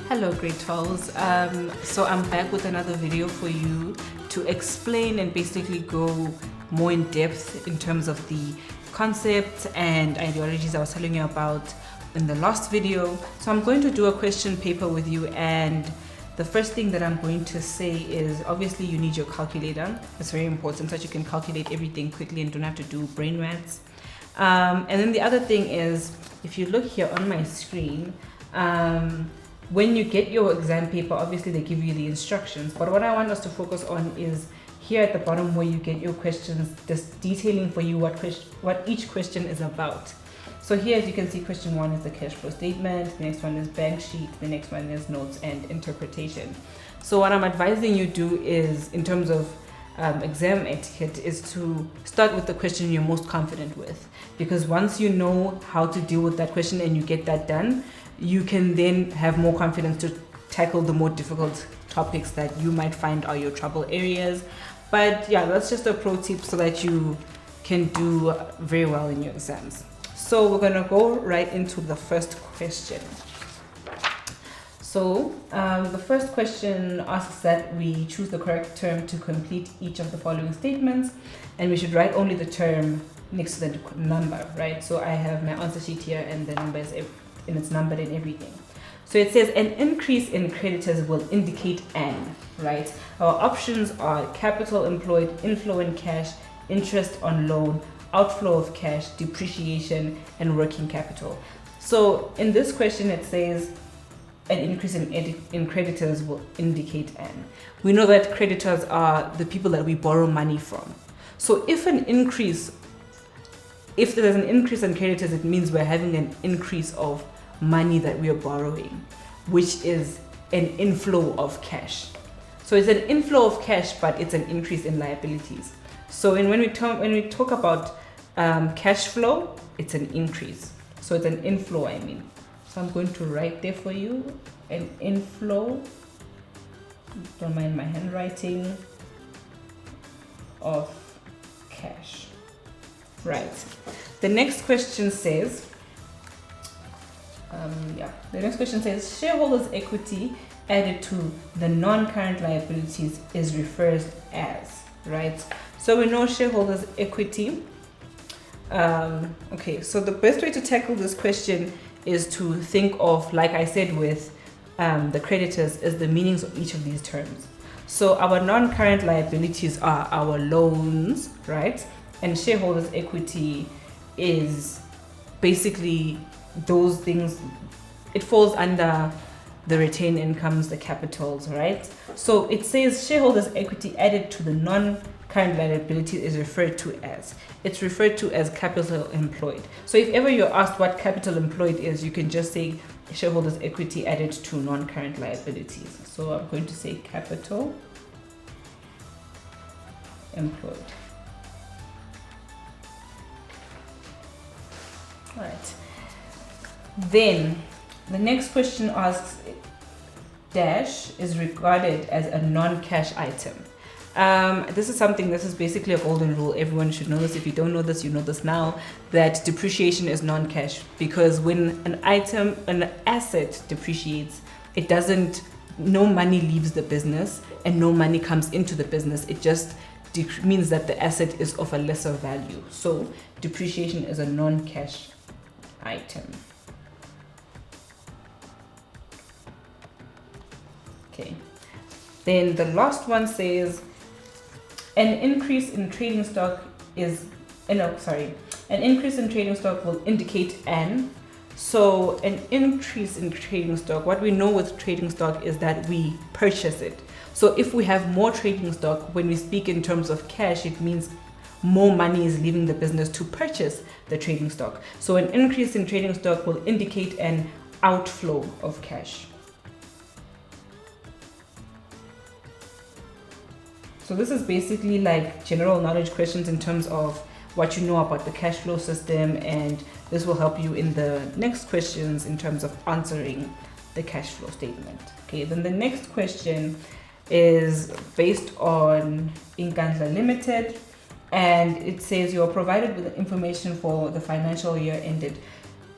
Hello grade 12s. So I'm back with another video for you to explain and basically go more in depth in terms of the concepts and ideologies I was telling you about in the last video. So I'm going to do a question paper with you, and the first thing that I'm going to say is obviously you need your calculator. It's very important so that you can calculate everything quickly and don't have to do brain maths. And then the other thing is, if you look here on my screen, when you get your exam paper, obviously they give you the instructions, but what I want us to focus on is here at the bottom where you get your questions, just detailing for you what each question is about. So here, as you can see, question 1 is the cash flow statement, the next one is bank sheet, the next one is notes and interpretation. So what I'm advising you do is, in terms of exam etiquette, is to start with the question you're most confident with, because once you know how to deal with that question and you get that done, you can then have more confidence to tackle the more difficult topics that you might find are your trouble areas. But yeah, that's just a pro tip so that you can do very well in your exams. So we're gonna go right into the first question. So the first question asks that we choose the correct term to complete each of the following statements, and we should write only the term next to the number, right? So I have my answer sheet here, and the number is and it's numbered and everything. So it says an increase in creditors will indicate an, right? Our options are capital employed, inflow in cash, interest on loan, outflow of cash, depreciation, and working capital. So in this question, it says an increase in creditors will indicate an. We know that creditors are the people that we borrow money from. So if there's an increase in creditors, it means we're having an increase of money that we are borrowing, which is an inflow of cash. So it's an inflow of cash, but it's an increase in liabilities. So when we talk about cash flow, it's an increase. So it's an inflow, I mean. So I'm going to write there for you, an inflow, don't mind my handwriting, of cash. Right. The next question says, shareholders' equity added to the non-current liabilities is referred as, right? So we know shareholders' equity. Okay, so the best way to tackle this question is to think of, like I said with the creditors, is the meanings of each of these terms. So our non-current liabilities are our loans, right? And shareholders' equity is basically those things. It falls under the retained incomes, the capitals, right? So it says shareholders' equity added to the non-current liability is referred to as. It's referred to as capital employed. So if ever you're asked what capital employed is, you can just say shareholders' equity added to non-current liabilities. So I'm going to say capital employed. All right. Then the next question asks, dash is regarded as a non-cash item. This is basically a golden rule. Everyone should know this. If you don't know this, you know this now, that depreciation is non-cash, because when an asset depreciates, no money leaves the business and no money comes into the business. It just means that the asset is of a lesser value. So depreciation is a non-cash item. Okay. Then the last one says an increase in trading stock will indicate an. So an increase in trading stock, what we know with trading stock is that we purchase it. So if we have more trading stock, when we speak in terms of cash, it means more money is leaving the business to purchase the trading stock. So an increase in trading stock will indicate an outflow of cash. So this is basically like general knowledge questions in terms of what you know about the cash flow system, and this will help you in the next questions in terms of answering the cash flow statement. Okay, then the next question is based on Intelia Limited, and it says you are provided with information for the financial year ended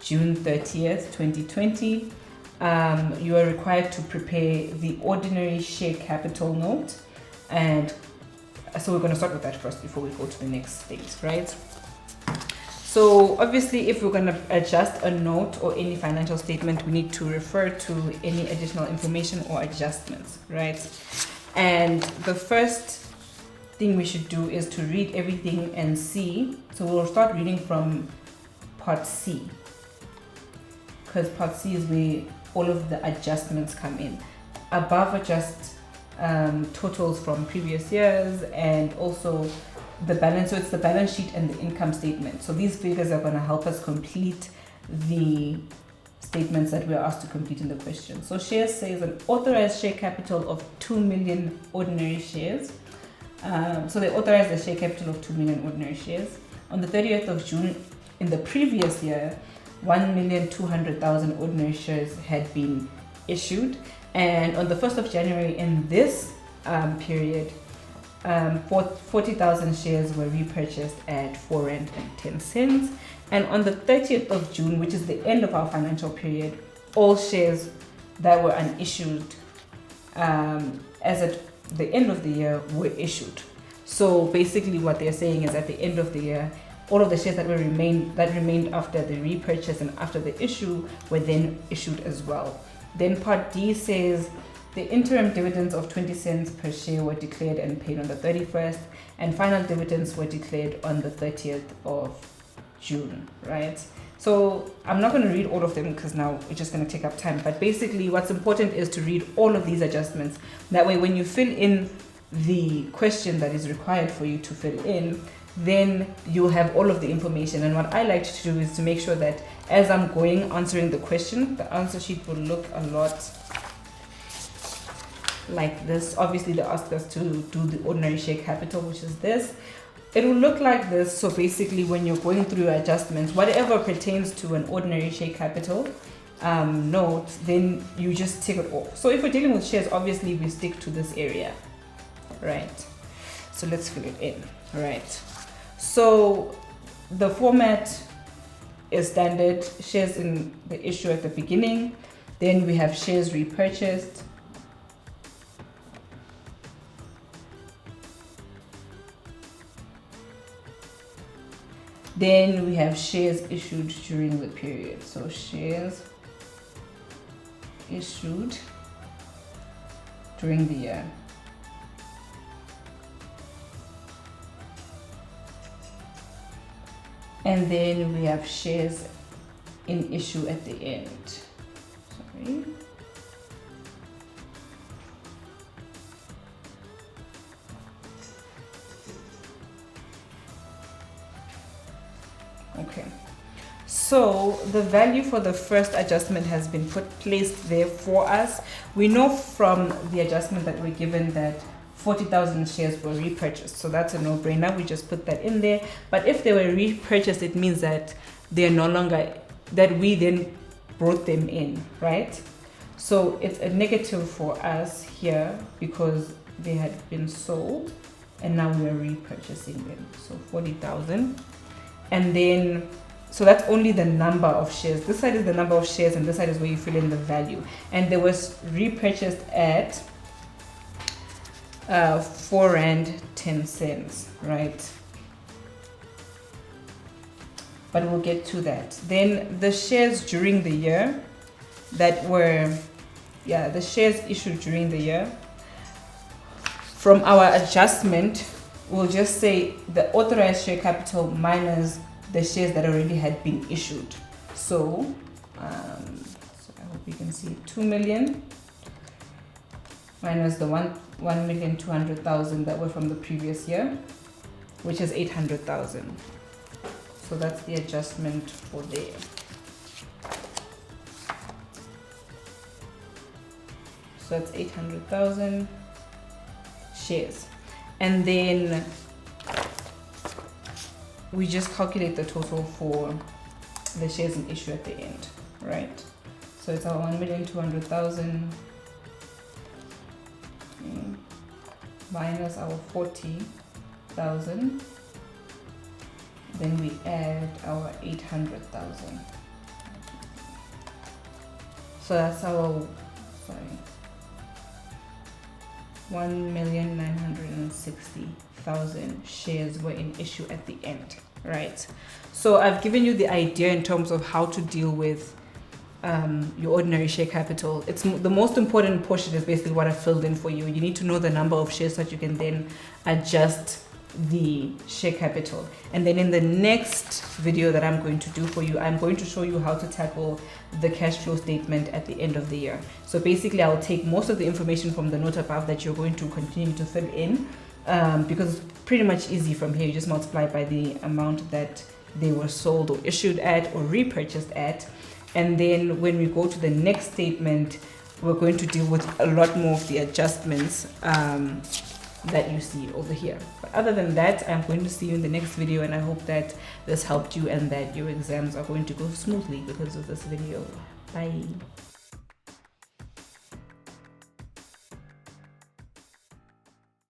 June 30th, 2020. you are required to prepare the ordinary share capital note. And so we're going to start with that first before we go to the next stage, right? So obviously, if we're going to adjust a note or any financial statement, we need to refer to any additional information or adjustments, right? And the first thing we should do is to read everything and see. So we'll start reading from part C, because part C is where all of the adjustments come in. Above are just totals from previous years, and also the balance. So it's the balance sheet and the income statement. So these figures are going to help us complete the statements that we're asked to complete in the question. So shares says an authorized share capital of 2 million ordinary shares. So they authorized a share capital of 2 million ordinary shares. On the 30th of June in the previous year, 1,200,000 ordinary shares had been issued. And on the 1st of January in this period, 40,000 shares were repurchased at 4 rand and 10 cents. And on the 30th of June, which is the end of our financial period, all shares that were unissued as at the end of the year were issued. So basically what they're saying is at the end of the year, all of the shares that remained after the repurchase and after the issue were then issued as well. Then part D says the interim dividends of 20 cents per share were declared and paid on the 31st, and final dividends were declared on the 30th of June, right? So I'm not going to read all of them because now it's just going to take up time. But basically what's important is to read all of these adjustments. That way when you fill in the question that is required for you to fill in, then you'll have all of the information. And what I like to do is to make sure that as I'm going answering the question, the answer sheet will look a lot like this. Obviously they asked us to do the ordinary share capital, which is this. It will look like this. So basically when you're going through your adjustments, whatever pertains to an ordinary share capital note, then you just tick it off. So if we're dealing with shares, obviously we stick to this area, right? So let's fill it in, right? So the format is standard: shares in the issue at the beginning, then we have shares repurchased, then we have shares issued during the period. So shares issued during the year. And then we have shares in issue at the end. Sorry. Okay. So the value for the first adjustment has been placed there for us. We know from the adjustment that we're given that 40,000 shares were repurchased. So that's a no-brainer. We just put that in there. But if they were repurchased, it means that they're no longer, that we then brought them in, right? So it's a negative for us here because they had been sold and now we are repurchasing them. So 40,000. And then, so that's only the number of shares. This side is the number of shares and this side is where you fill in the value. And they was repurchased at 4 rand 10 cents, right? But we'll get to that. Then the shares during the year that were, the shares issued during the year. From our adjustment, we'll just say the authorized share capital minus the shares that already had been issued. So, so I hope you can see 2 million minus the 1,200,000 that were from the previous year, which is 800,000. So that's the adjustment for there. So that's 800,000 shares. And then we just calculate the total for the shares in issue at the end, right? So it's our 1,200,000 minus our 40,000. Then we add our 800,000. So that's our, sorry, 1,960,000 shares were in issue at the end, right? So I've given you the idea in terms of how to deal with your ordinary share capital. It's the most important portion is basically what I filled in for you. You need to know the number of shares so that you can then adjust the share capital. And then in the next video that I'm going to do for you, I'm going to show you how to tackle the cash flow statement at the end of the year. So basically I'll take most of the information from the note above that you're going to continue to fill in, because it's pretty much easy from here. You just multiply by the amount that they were sold or issued at or repurchased at. And then when we go to the next statement, we're going to deal with a lot more of the adjustments that you see over here. But other than that, I'm going to see you in the next video, and I hope that this helped you and that your exams are going to go smoothly because of this video. Bye.